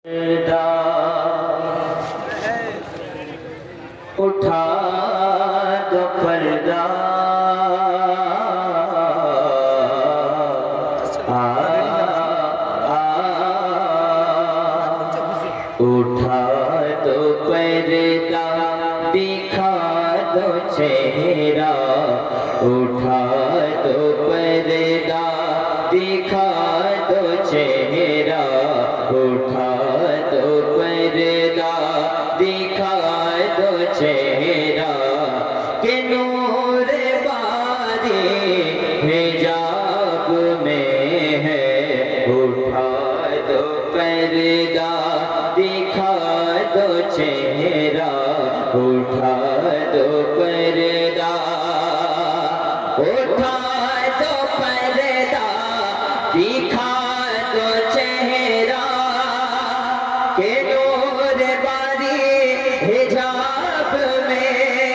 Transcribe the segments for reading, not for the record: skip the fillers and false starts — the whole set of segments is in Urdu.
اٹھا دو پردہ اٹھا دو پردہ دکھا دو چہرہ اٹھا دو پردہ دکھا دو چہرہ اٹھا دو پردہ دکھا دو چہرہ کہ نور باری حجاب میں ہے اٹھا دو پردہ دکھا دو چہرہ اٹھا دو پردہ اٹھا دو پردہ دکھا دو چہرہ کہ نور باری حجاب میں ہے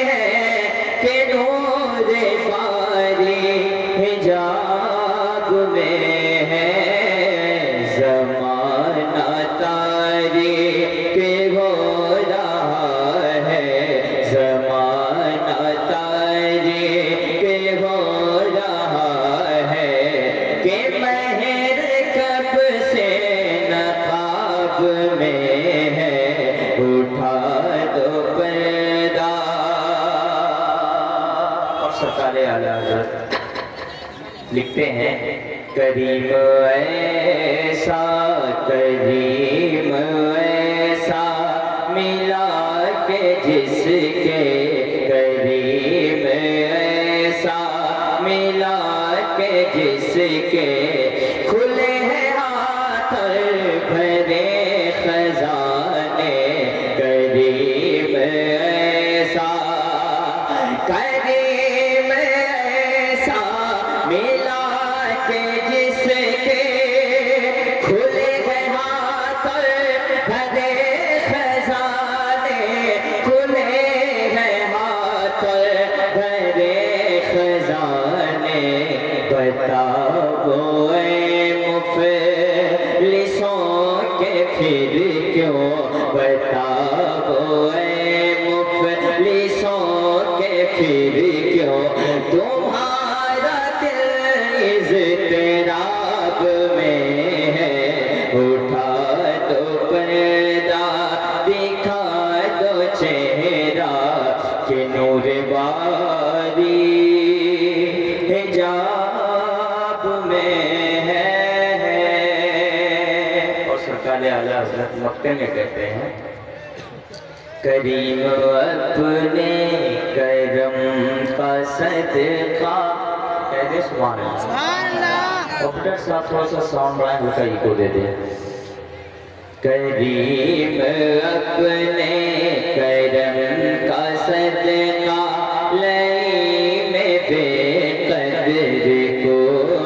کہ نور باری حجاب میں ہے زمانہ تاریک ہو رہا ہے زمانہ تاریک ہو رہا ہے کہ مہر کب سے نقاب میں ہے اٹھا دو پردہ اور سرکار اعلی حضرت لکھتے ہیں کریم ایسا کریم ایسا ملا کہ جس کے کریم ایسا ملا کہ جس کے کھلے ہیں ہاتھ بھرے خزانے کریم ایسا کریم ایسا ملا کہ جس کے کھلے ہیں ہاتھ بھرے خزانے کھلے ہیں ہاتھ بھرے خزانے بتاؤ اے مفلسوں کے پھر کیوں بتاؤ اے مفلسوں کے پھر کیوں تمہارا دل اضطراب میں ہے اٹھا دو پردہ دکھا دو چہرہ کہ نور باری حجاب میں ہے اور سرکار اعلی حضرت مکتے میں کہتے ہیں کریم اپنے کرم کا صدقہ کہتے سبحان اللہ آپریٹر صاحب تھوڑا سا ساؤنڈ بڑھائیں ہلکا ایکو دے دیں کریم اپنے کرم کا صدقہ لئی میں بے قدر کو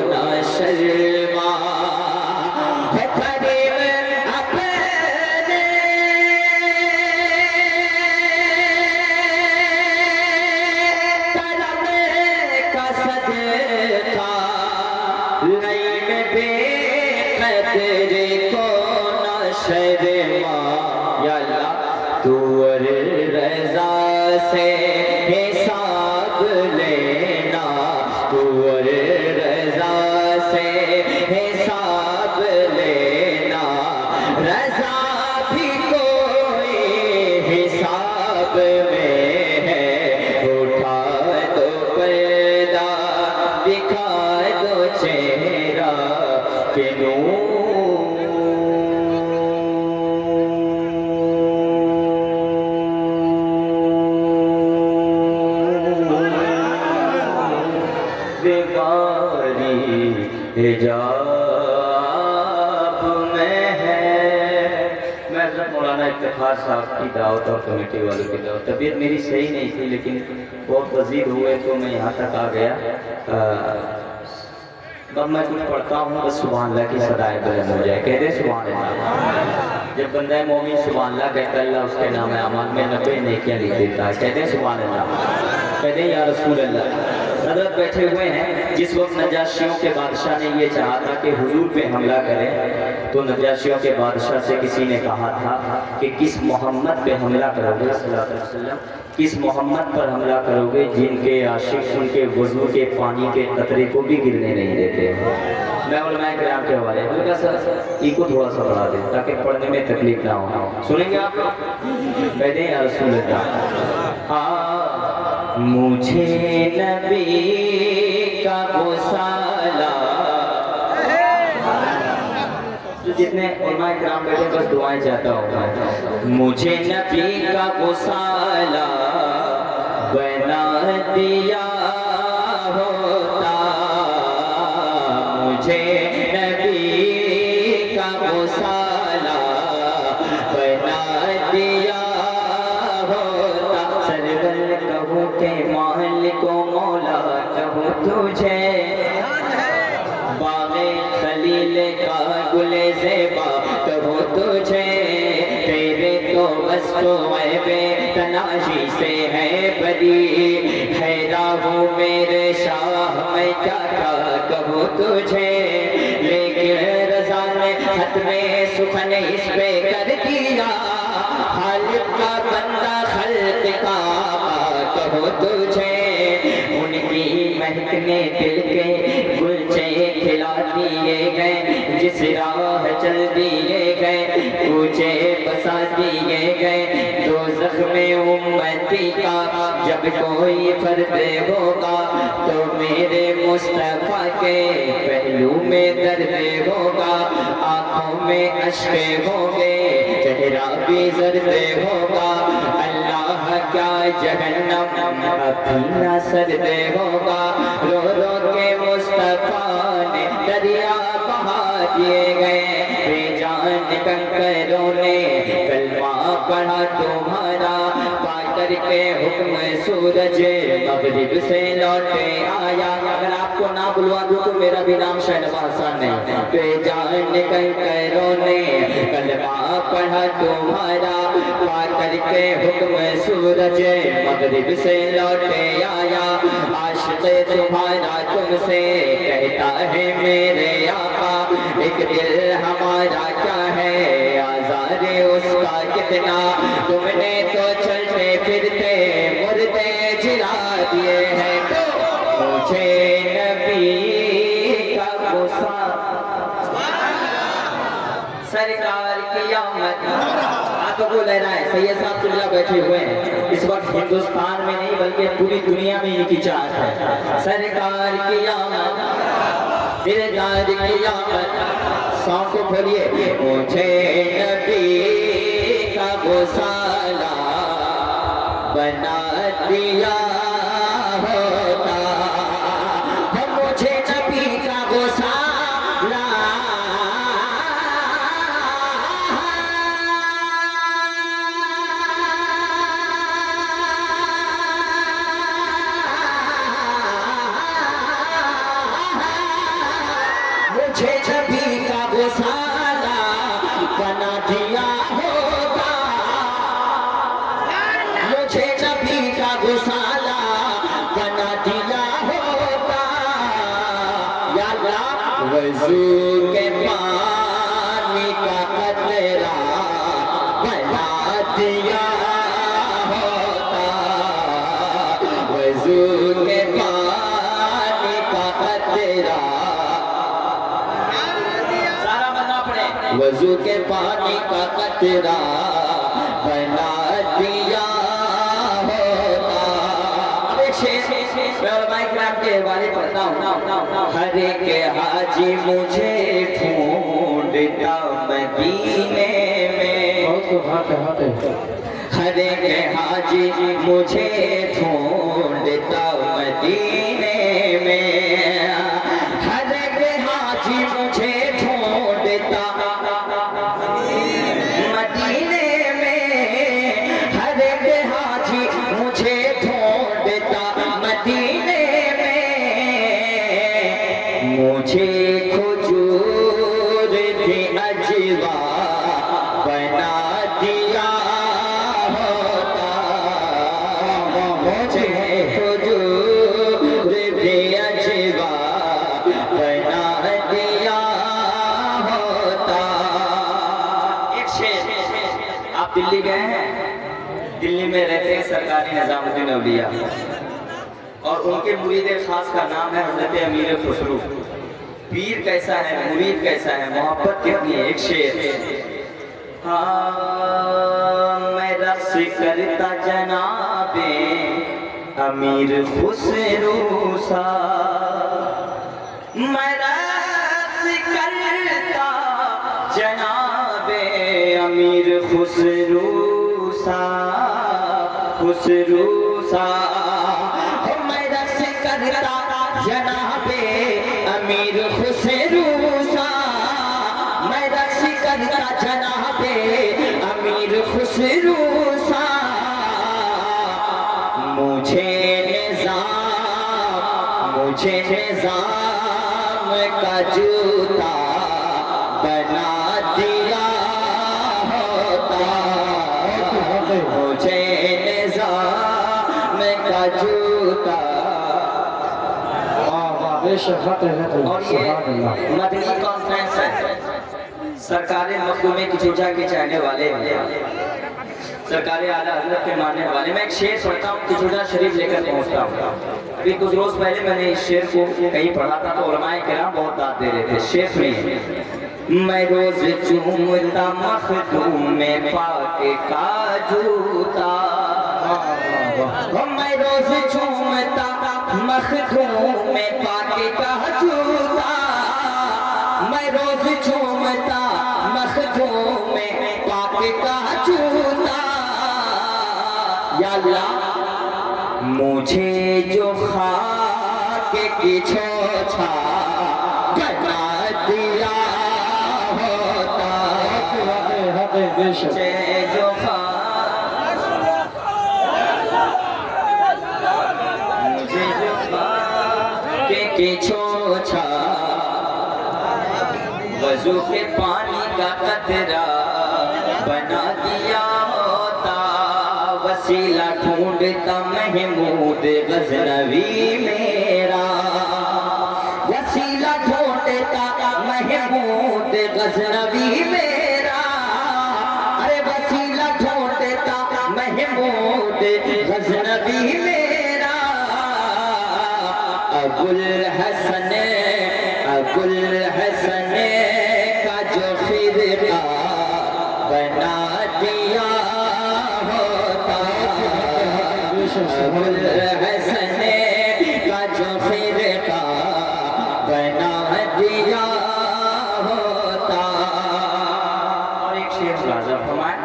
نہ شرما کریم اپنے کرم کا صدقہ لئی میں بے قدر کو نہ شرما یا اللہ تو اور رضا سے حساب لینا تو اور رضا سے حساب لینا رضا بھی کوئی حساب میں ہے اٹھا دو پردہ دکھا دو چہرہ کہ نور باری حجاب میں ہے میں حضرت مولانا افتخار صاحب کی دعوت اور کمیٹی والوں کی دعوت طبیعت میری صحیح نہیں تھی لیکن بہت وزید ہوئے تو میں یہاں تک آ گیا اب میں کچھ پڑھتا ہوں بس سبحان اللہ کی صدائے بلند ہو جائے کہہ دے سبحان اللہ جب بندہ مومن سبحان اللہ کہتا اللہ اس کے نام اعمال میں 90 نیکیاں لکھ دیتا ہے کہہ دے سبحان اللہ کہہ دے یا رسول اللہ حضرت بیٹھے ہوئے ہیں. جس وقت نجاشیوں کے بادشاہ نے یہ چاہا تھا کہ حضور پہ حملہ کریں تو نجاشیوں کے بادشاہ سے کسی نے کہا تھا کہ کس محمد پہ حملہ کرو گے صلی اللہ علیہ وسلم, کس محمد پر حملہ کرو گے جن کے عاشق ان کے وضو کے پانی کے قطرے کو بھی گرنے نہیں دیتے. میں علماء کرام کے حوالے ہلکا سا ای کو تھوڑا سا بڑھا دیں تاکہ پڑھنے میں تکلیف نہ ہو. سنیں گے آپ کہتے ہیں یا رسول اللہ. مجھے نبی کا وصالہ, جتنے علماء کرام بیٹھے بس دعائیں چاہتا ہوں. مجھے نبی کا وصالہ بنا دیا ہوتا, مجھے نبی کا وصالہ بنا دیا ہوتا. سرور کہوں کہ مالک و مولا کہوں تجھے, باغ خلیل کا گل زیبا کہوں تجھے, تیرے تو وصف و عیب تناشی سے ہے بری, حیران ہوں میرے شاہ میں کیا کیا کہوں تجھے, لیکن رضا نے ختم سخن اس پہ کر دیا, خالق کا بندہ خلق کا کہوں تجھے. ان کی مہک نے دل کے گلچے کھلا دیے گئے, جس راہ چل دیے گئے کوچے بسا دیے گئے. دوزخ میں امتی کا جب کوئی فرد ہوگا تو میرے مصطفیٰ کے پہلو میں درد ہوگا, آنکھوں میں اشک ہوں گے چہرہ بھی زرد ہوگا. اللہ کیا جہنم ابھی نہ سرد ہوگا, رو رو کے مصطفیٰ نے دریا بہا دیے گئے. بے جان کنکروں نے کلمہ پڑھا تمہارا, پا کر کے حکم سورج مغرب سے لوٹے آیا. اگر آپ کو نہ بلوا دوں تو میرا بھی نام شاید آسان نہیں. بے جان کنکروں نے کلمہ پڑھا تمہارا, پا کر کے حکم سورج مغرب سے لوٹے آیا. عاشق تمہارا تم سے کہتا ہے میرے آقا, ایک دل ہمارا کیا ہے آزار اس کا کتنا, تم نے تو چلتے پھرتے مردے جلا دیے ہیں. تو مجھے نبی کا غصہ سرکار کی آمد. ہاتھوں کو لہرا ہے. سید صاحب چلہ بیٹھے ہوئے ہیں اس وقت ہندوستان میں نہیں بلکہ پوری دنیا میں ان کی چاہت ہے. سرکار کی آمد, دلدار کی آمد. سانگ کو کھولیے. مجھے نبی کا وصالہ بنا دیا ہوتا, مجھے نبی کا وصالہ مجھے نبی کا وصالہ بنا دیا ہوتا, مجھے نبی کا وصالہ بنا دیا ہوتا. یا اللہ وضو کے پانی کا قطرہ بنا دیا ہوتا, وضو کے پانی کا قطرہ, وضو کے پانی کا قطرہ بنا دیا ہوتا. اب ایک شعر میں علماء کرام کے حوالے پڑھتا ہوں. ہر ایک حاجی مجھے ڈھونڈتا مدینے میں, ہر ایک حاجی مجھے ڈھونڈتا مدینے میں, ہر ایک حاجی مجھے ڈھونڈتا مدینے میں, ہر ایک حاجی مجھے ڈھونڈتا مدینے میں. مجھے کھجور کی اجوا بنا دیا ہوتا, مجھے کھجور آپ دلی گئے ہیں؟ دلی میں رہتے ہیں سرکاری نظام الدین اولیاء، اور ان کے مرید خاص کا نام ہے حضرت امیر خسرو۔ پیر کیسا ہے، مرید کیسا ہے، محبت کتنی ہے۔ ایک شعر: میں رقص کرتا جناب امیر خسرو سا، میں رقص کرتا جناب امیر خسرو سا، خسرو سا، میں رقص کرتا جناب امیر خسرو سا، میں رقص کرتا جناب امیر خسرو سا، مجھے نظام کا جوتا بنا دیا ہوتا، مجھے نظام کا جوتا۔ اور یہ مدنی کانفرنس ہے، سرکار مخدوم کی چوچا کے چاہنے والے ہیں، سرکار اعلیٰ حضرت کے ماننے والے۔ میں ایک شعر پڑھتا ہوں، کچوڑا شریف لے کر پہنچتا ہوں۔ ابھی کچھ روز پہلے میں نے اس شعر کو کہیں پڑھا تھا تو علماء کرام بہت داد دے رہے تھے۔ شعر سنیے: میں روز چومتا مخدوم میں پاک کا جوتا، میں روز چومتا مخدوم میں پاک کا جوتا، میں روز چومتا مخدوم میں پاک کا جوتا، یا اللہ مجھے جو خاک کی چھوچھا بنا دیا ہوتا، مجھے جو خاک کی چھوچھا وضو کے پانی کا قطرہ بنا دیا ہوتا، وسیلہ ڈھونڈتا محمود غزنوی میرا، وسیلہ ڈھونڈتا محمود غزنوی میرا، ارے وسیلہ ڈھونڈتا محمود غزنوی میرا، ابوالحسن کا جو خرقہ بنا دیا ہوتا، ابوالحسن کا جو خرقہ بنا دیا ہوتا۔ اور ایک شعر لازم فرمائیں: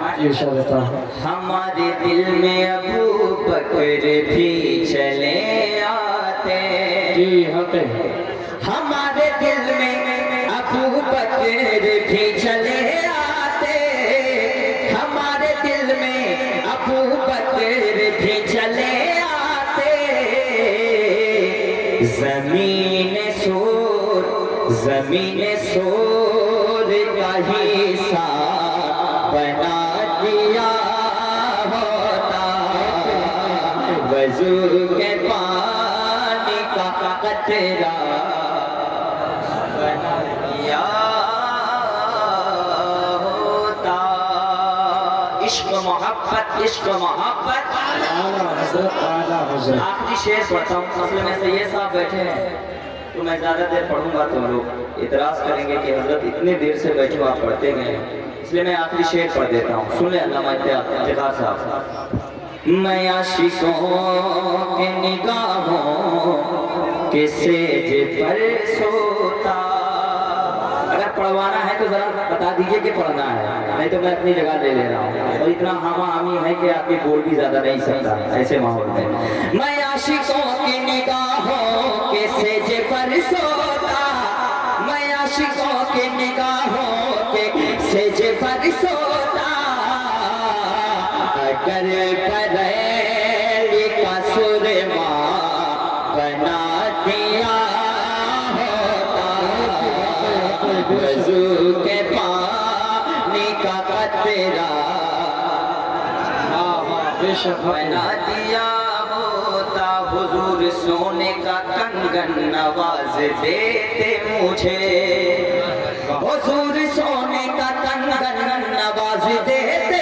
ہمارے دل میں ابو بکر بھی چلے آتے، ہمارے دل میں ابو بکر بھی چلے آتے، ہمارے دل میں ابو بکر بھی چلے آتے، زمین سور کا حصہ بنا دیا ہوتا، وضو کے پانی کا قطرہ بنا دیا ہوتا۔ عشق محبت، عشق محبت۔ آخری شعر پڑھتا ہوں، اصل میں سید صاحب بیٹھے ہیں تو میں زیادہ دیر پڑھوں گا تو لوگ اعتراض کریں گے کہ حضرت اتنے دیر سے بیٹھے آپ پڑھتے گئے، اس لیے میں آخری شعر پڑھ دیتا ہوں، سن لیں علامہ افتخار صاحب۔ میں عاشقوں کی نگاہوں کے سیج پر سوتا، اگر پڑھوانا ہے تو ذرا بتا دیجئے کہ پڑھنا ہے، نہیں تو میں اپنی جگہ لے رہا ہوں، اور اتنا ہاما ہامی ہے کہ آپ کی بول بھی زیادہ نہیں سکتا ایسے ماحول میں۔ میں عاشقوں کی نگاہوں کے سیج پر سوتا، میں عاشقوں کی نگاہوں کے سیج پر سوتا، اگر بریلی کا سرما بنا دیا ہوتا، وضو کے پانی کا قطرہ بنا دیا ہوتا، حضور سونے کا کنگن نواز دیتے مجھے، حضور سونے کا کنگن نواز دیتے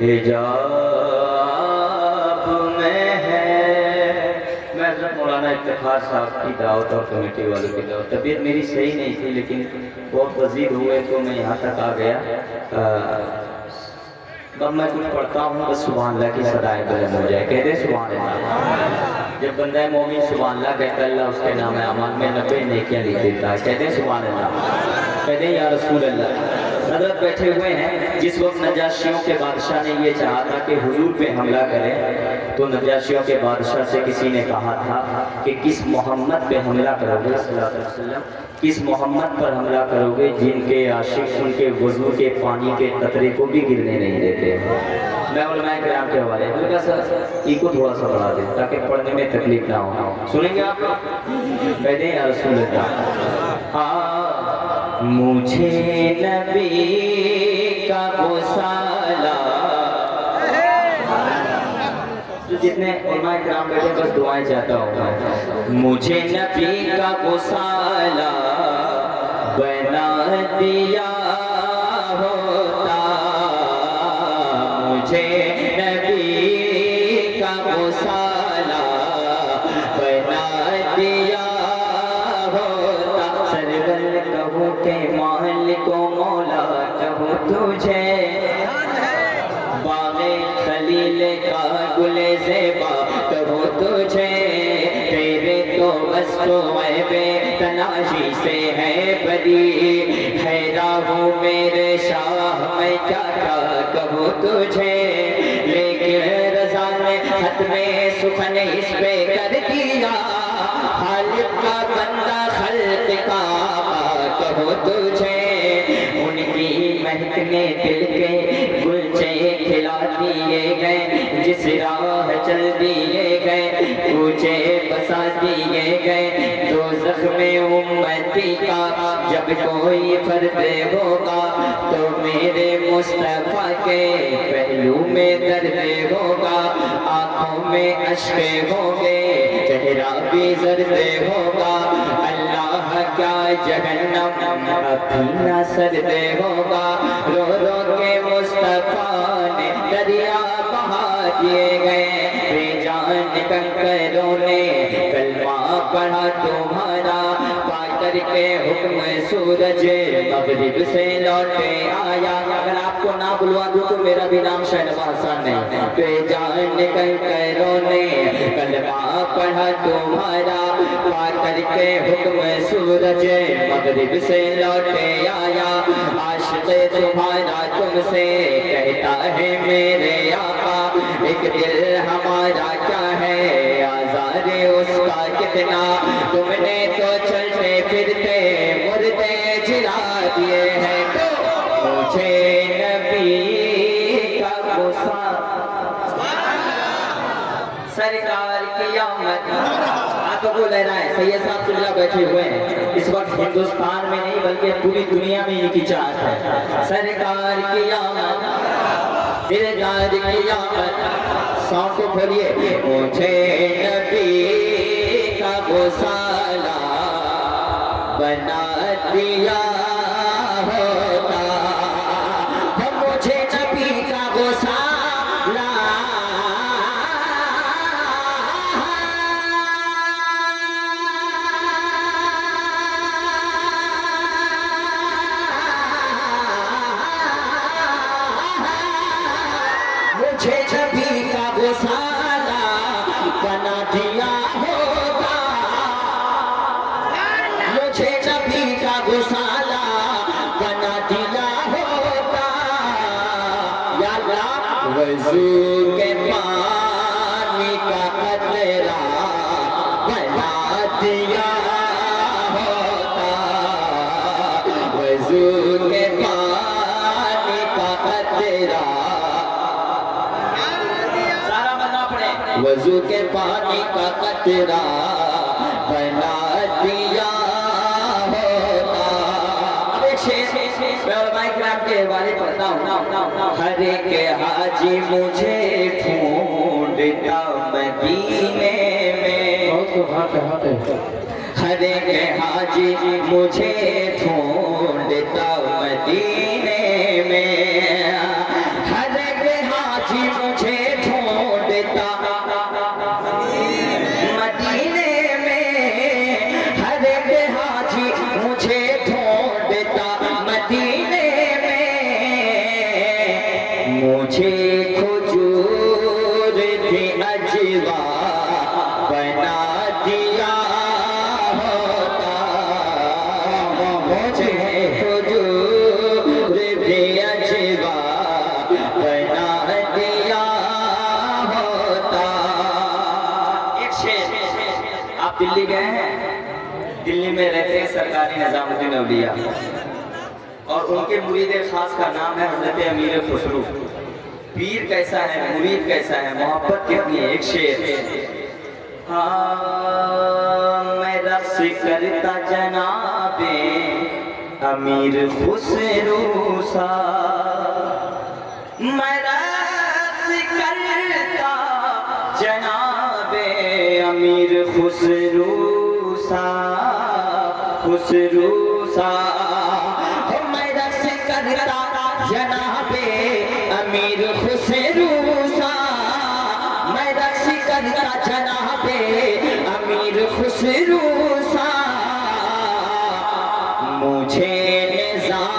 حجاب میں ہے۔ میں حضرت مولانا افتخار صاحب کی دعوت اور کمیٹی والوں کی دعوت، طبیعت میری صحیح نہیں تھی لیکن بہت وزیر ہوئے تو میں یہاں تک آ گیا۔ اب میں کچھ پڑھتا ہوں بس سبحان اللہ کی صدائیں بلند ہو جائے، کہہ دے سبحان اللہ۔ جب بندہ مومن سبحان اللہ کہتا ہے اللہ اس کے نام اعمال میں 90 نیکیاں لکھ دیتا ہے، کہہ دے سبحان اللہ، کہہ دے یا رسول اللہ۔ حضرت بیٹھے ہوئے ہیں، جس وقت نجاشیوں کے بادشاہ نے یہ چاہا تھا کہ حضور پہ حملہ کرے تو نجاشیوں کے بادشاہ سے کسی نے کہا تھا کہ کس محمد پہ حملہ کرو گے صلی اللہ علیہ وسلم، کس محمد پر حملہ کرو گے جن کے عاشق ان کے وضو کے پانی کے قطرے کو بھی گرنے نہیں دیتے۔ میں علماء کرام کے حوالے میں سر ای کو تھوڑا سا بڑھا دیں تاکہ پڑھنے میں تکلیف نہ ہو۔ سنیں گے آپ؟ کہہ دیں یا رسول اللہ۔ مجھے نبی کا وصالہ، جتنے علماء کرام بیٹھے بس دعائیں چاہتا ہوں، مجھے نبی کا وصالہ بنا دیا ہوتا، مجھے نبی کا وصالہ بنا دیا ہوتا، سرور کہوں کہ مالک و مولا کہوں تجھے، باغ خلیل کا گل زیبا کہوں تجھے، تیرے تو وصف و عیب تناشی سے ہے بدی، حیران ہوں میرے شاہ میں کیا کیا کہوں تجھے، لیکن رضا نے ختم سخن اس پہ کر دیا، خالق کا بندہ خلق کا کہوں تجھے، ان کی مہک نے دل کے گلچے کھلا دیے گئے، جس راہ چل دیے گئے کوچے بسا دیے گئے، دوزخ میں امتی کا جب کوئی فرد ہوگا تو میرے مصطفیٰ کے پہلو میں درد ہوگا، آنکھوں میں اشک ہوگے چہرہ بھی زرد ہوگا، اللہ کیا جہنم ابھی نہ سرد ہوگا، رو رو کے مصطفیٰ نے دریا بہا دیے گئے، بے جان کنکروں نے کلمہ پڑھا تمہارا، پا کر کے حکم سورج مغرب سے لوٹے آیا، اگر آپ کو نہ بلوا دوں تو میرا بھی نام شہنواز حسن نہیں، بے جان کنکروں نے کلمہ پڑھا تمہارا، پا کر کے حکم سورج مغرب سے لوٹے آیا، عاشق تمہارا تم سے کہتا ہے میرے آقا، ایک دل ہمارا کیا ہے آزار اس کا کتنا، تم نے تو چلتے پھرتے مردے جلا دیے ہیں، مجھے نبی کا غصہ سرکار کی آمد، آنکھوں کو لہرائیں، سید صاحب اللہ بیٹھے ہوئے ہیں، اس وقت ہندوستان میں نہیں بلکہ پوری دنیا میں یہ کی چاہت ہے، سرکار کی آمد، دلدار کی آمد، ساؤنڈ کو کھولیے، مجھے نبی کا وصالہ بنا دیا ہوتا، مجھے نبی کا وصالہ مجھے نبی کا وصالہ بنا دیا ہوتا، مجھے نبی کا وصالہ بنا دیا ہوتا، یا اللہ وضو کے پانی کا قطرہ بنا دیا ہوتا، وضو کے پانی کا قطرہ، وضو کے پانی کا قطرہ بنا دیا ہوتا۔ اب ایک شعر میں علماء کرام کے حوالے پڑھتا ہوں، ہر ایک حاجی مجھے ڈھونڈتا مدینے میں، ہر ایک حاجی مجھے ڈھونڈتا مدینے میں، ہر ایک قاضی نظام الدین اولیاء، اور ان کے مرید خاص کا نام ہے حضرت امیر خسرو۔ پیر کیسا ہے، مرید کیسا ہے، محبت کتنی ہے۔ ایک شعر، میں رقص کرتا جناب امیر خسرو سا، میں رقص کرتا جناب امیر خسرو سا، خسرو سا، میں رقص کرتا جناب امیر خسرو سا، میں رقص کرتا جناب امیر خسرو سا، مجھے نظام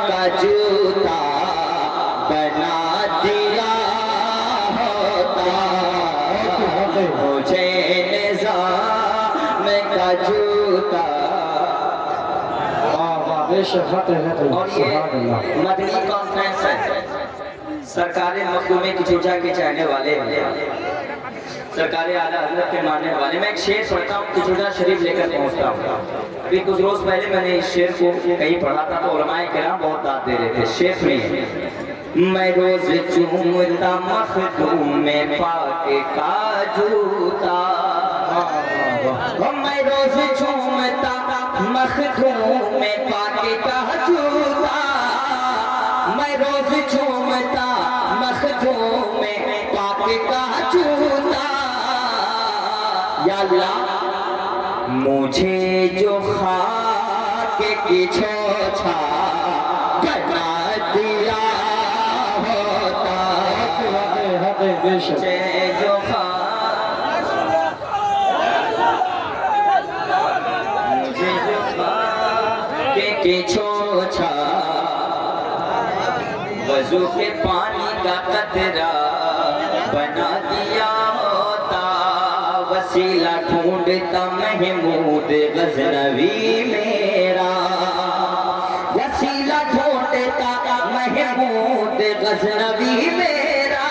کا جوتا بنا دیا ہوتا، مجھے نظام کا جوتا۔ اور یہ مدنی کانفرنس ہے، سرکار مخدوم کی چوچا کے چاہنے والے ہیں، سرکار اعلیٰ حضرت کے ماننے والے۔ میں ایک شعر پڑھتا ہوں، چوچا شریف لے کر پہنچتا ہوں۔ ابھی کچھ روز پہلے میں نے اس شعر کو کہیں پڑھا تھا تو علماء کرام بہت داد دے رہے تھے۔ شعر سنیے، میں روز چومتا مخدوم میں پاک کا جوتا، میں روز چومتا مخدوم میں پاک کا جوتا، میں روز چومتا مخدوم میں پاک کا جوتا، یا اللہ مجھے جو خاک کی چھوچھا بنا دیا ہوتا، مجھے جو خاک کی چھوچھا وضو کے پانی کا قطرہ بنا دیا ہوتا، وسیلہ ڈھونڈتا محمود غزنوی میرا، وسیلہ ڈھونڈتا محمود غزنوی میرا،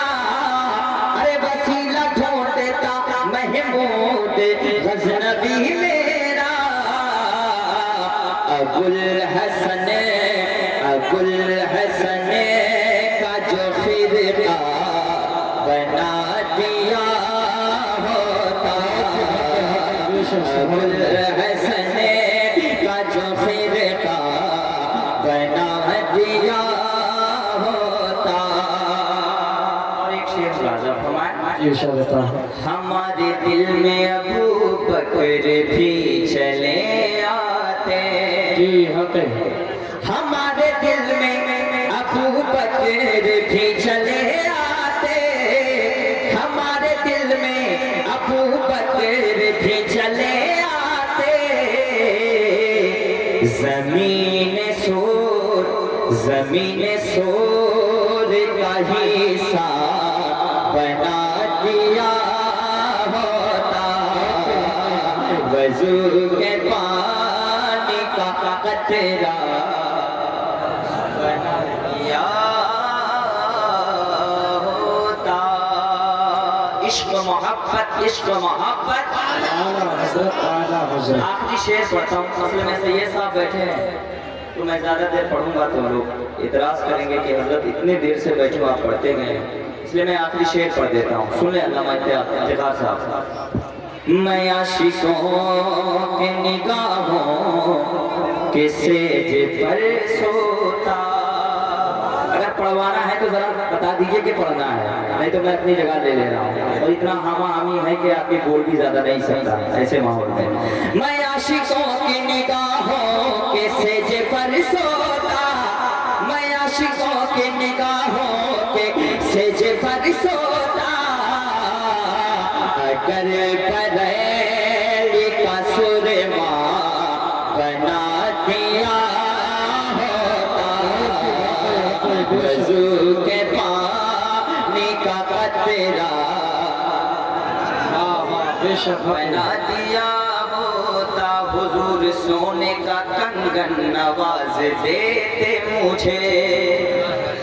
ارے وسیلہ ڈھونڈتا محمود غزنوی میرا، ابوالحسن کا جو خرقہ بنا دیا ہوتا، ابوالحسن کا جو خرقہ بنا دیا ہوتا۔ اور ایک شعر لازم فرمائیں، ہمارے دل میں ابو بکر بھی چلے آتے، ہمارے دل میں ابو بکر بھی چلے آتے، ہمارے دل میں ابو بکر بھی چلے آتے، زمین سور کا حصہ بنا دیا ہوتا، وضو کے پانی کا قطرہ بنا دیا ہوتا۔ عشق محبت، عشق محبت۔ آخری شعر پڑھتا ہوں، اصل میں سید صاحب بیٹھے ہیں تو میں زیادہ دیر پڑھوں گا تو لوگ اعتراض کریں گے کہ حضرت اتنی دیر سے بیٹھے آپ پڑھتے گئے، اس لیے میں آخری شعر پڑھ دیتا ہوں، سن لیں علامہ افتخار صاحب۔ میں عاشقوں کی نگاہوں کے سیج پر سوتا، اگر پڑھوانا ہے تو ذرا بتا دیجئے کہ پڑھنا ہے، نہیں تو میں اپنی جگہ لے لے رہا ہوں، اور اتنا ہاما ہامی ہے کہ آپ کے بول بھی زیادہ نہیں سکتا ایسے ماحول میں۔ میں عاشقوں کی نگاہوں کے سیج پر سوتا، میں عاشقوں کی نگاہوں کے سیج پر سوتا، اگر بریلی کا سرما بنا دیا ہوتا، وضو کے پانی کا قطرہ بنا دیا ہوتا، حضور سونے کا کنگن نواز دیتے مجھے،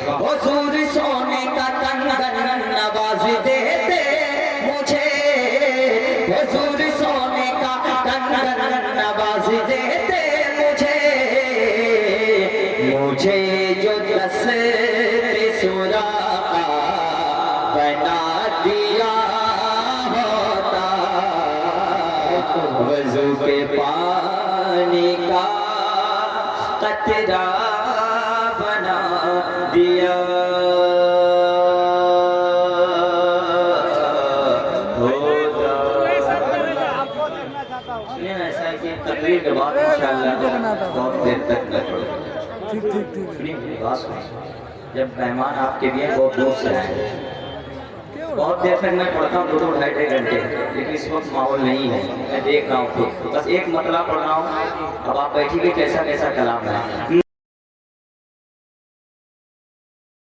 حضور سونے کا کنگن نواز دیتے مجھے، حضور سونے وضو کے پانی کا قطرہ بنا دیا تقریر کے بعد انشاءاللہ بہت دیر تک نہ پڑھیں جب مہمان آپ کے لیے بہت دور سے آئے بہت دیر تک میں پڑھتا ہوں 2-2-2.5 گھنٹے لیکن اس وقت ماحول نہیں ہے میں دیکھ رہا ہوں بس ایک مطلب پڑھ رہا ہوں اب آپ بیٹھیے کیسا کیسا کلام ہے